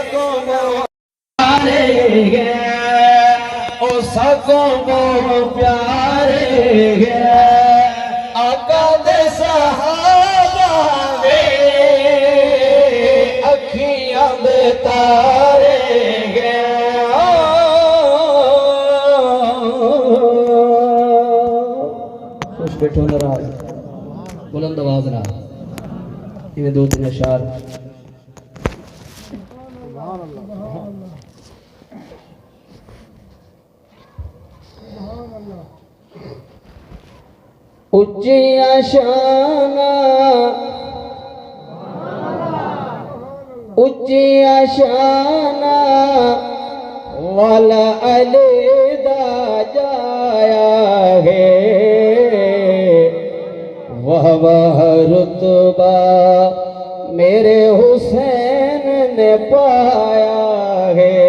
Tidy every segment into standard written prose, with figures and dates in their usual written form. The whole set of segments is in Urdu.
سگوں پیارے گے او سگوں پیارے گے آقا دے صحابہ دے اکھیاں دے تارے گے خوش بیٹھو نراز بلند آواز نہ یہ دو تین اشعار اچھیاں شانہ اچھیاں شانہ والا علی دا جایا ہے وہ رتبہ میرے حسین نے پایا ہے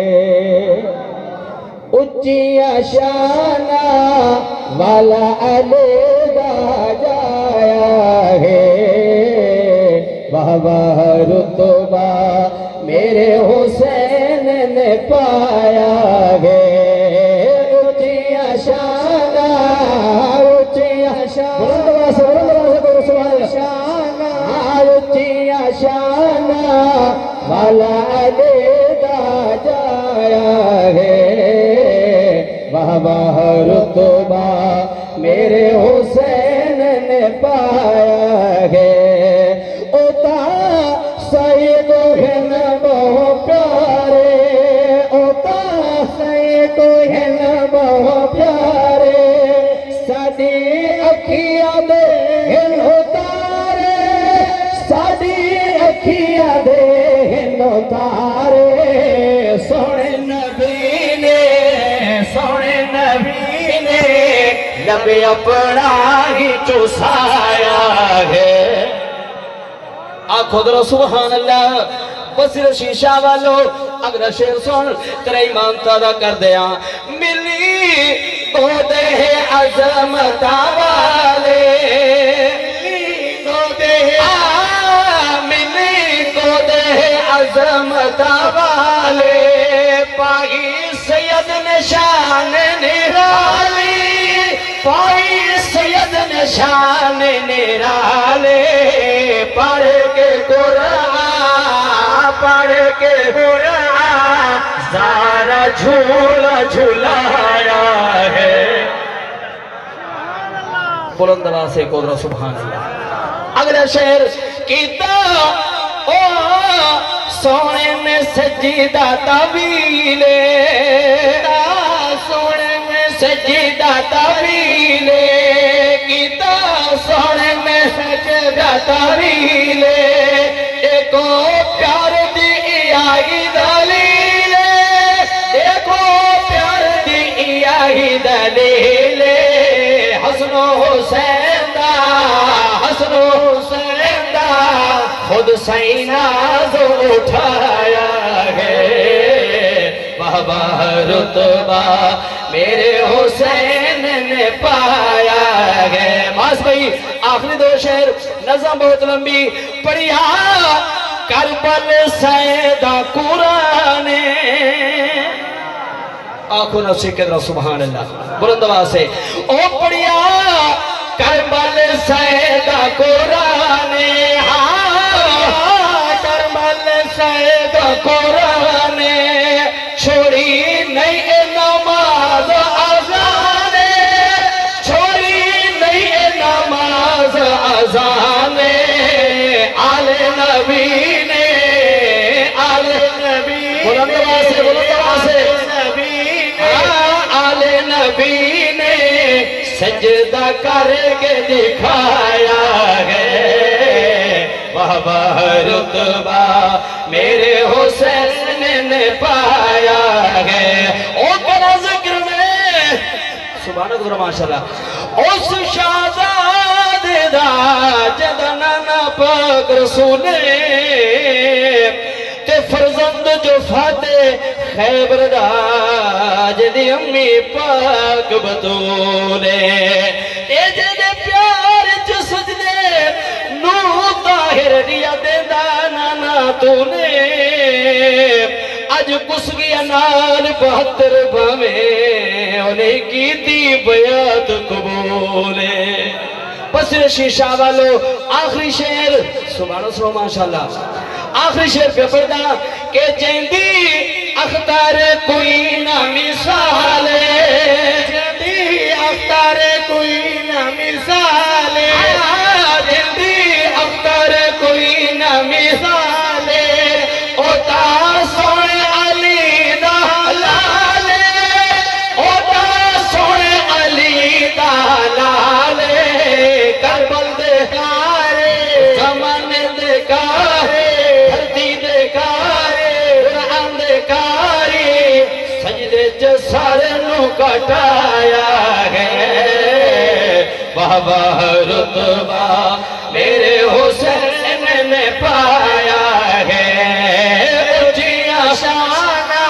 اچھیاں شانہ والا علی دا جایا ہے وہ رتبہ میرے حسین نے پایا ہے اچھیاں شانہ اچھیاں شانہ والا علی دا جایا ہے وہ رتبہ میرے حسین نے پایا ہے اوتا سید ہیں بہت پیارے اوتا سید ہیں بہت پیارے ساڈی اکھیاں دے ہیں اتارے ساڈی اکھیاں دے ہیں اتارے سونے نبی نے لب اپنا ہی چوسایا ہے آنکھوں در سبحان اللہ بصیر شیشہ والو اگر شیر سن تیرے ایمان تازہ کر دیا ملی تو دے عظمت والے ملی تو دے عظمت والے پائی سید نشان نرالی پائی سید نشان نرالے پڑھ کے قرآن سارا جھولا جھولایا ہے بلند آواز سے قدر سبحان اللہ اگلا شعر کیتا او سونے میں سجدہ طویلے سونے میں سجدہ طویلے کیتا سونے میں سجدہ طویلے ایکو پیار دی آئی دلیلے ایکو پیار دی آئی دلیلے حسن و حسین دا خود سیناز اٹھایا ہے وہ رتبہ میرے حسین نے پایا ہے ماس بھائی آخری دو شعر نظم بہت لمبی پڑھیا کربل سیدہ قرآن آنکھوں نفسی کے در سبحان اللہ بلند آواز سے او پڑھیا کربل سیدہ قرآن کربل سیدہ قرآن چھوڑی نہیں نماز اذان چھوڑی نہیں نماز اذان آل نبی نے آل نبی بلند آواز سے آل نبی نے سجدہ کر کے دکھایا ہے وہ رتبہ میرے حسین نے پایا ہے او کرا ذکر میں سبحان اللہ ماشاءاللہ اس شہزاد دا جدنا پاک رسول تے فرزند جو فاتح خیبر دا جدی امی پاک بطولے اے جدے پیار جو سجدے نو طاہر دیا دے دانا تو نے اج کس گیا نال 72 بھامیں انہیں کی دی بیعت قبول بس شیشہ والو آخری شعر سبحان اللہ ماشاءاللہ آخری شعر پہ پڑھتا کہ جیندی اختار کوئی نہ مثال جیندی اختار کوئی نہ مثال جیندی اختار کوئی نہ مثال اوتا سونے علی دا لال اوتا سونے علی دا لال کربل دے کارے زمان دے کارے دھرتی دے کارے قرآن دے کارے سجدے جسارے نو کٹایا ہے بابا رتبہ میرے حسین نے پایا ہے اچھیاں شانہ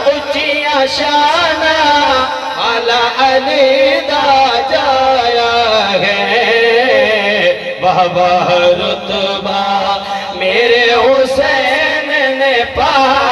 اچھیاں شانہ علی علی دا جایا ہے بابا رتبہ میرے حسین نے پایا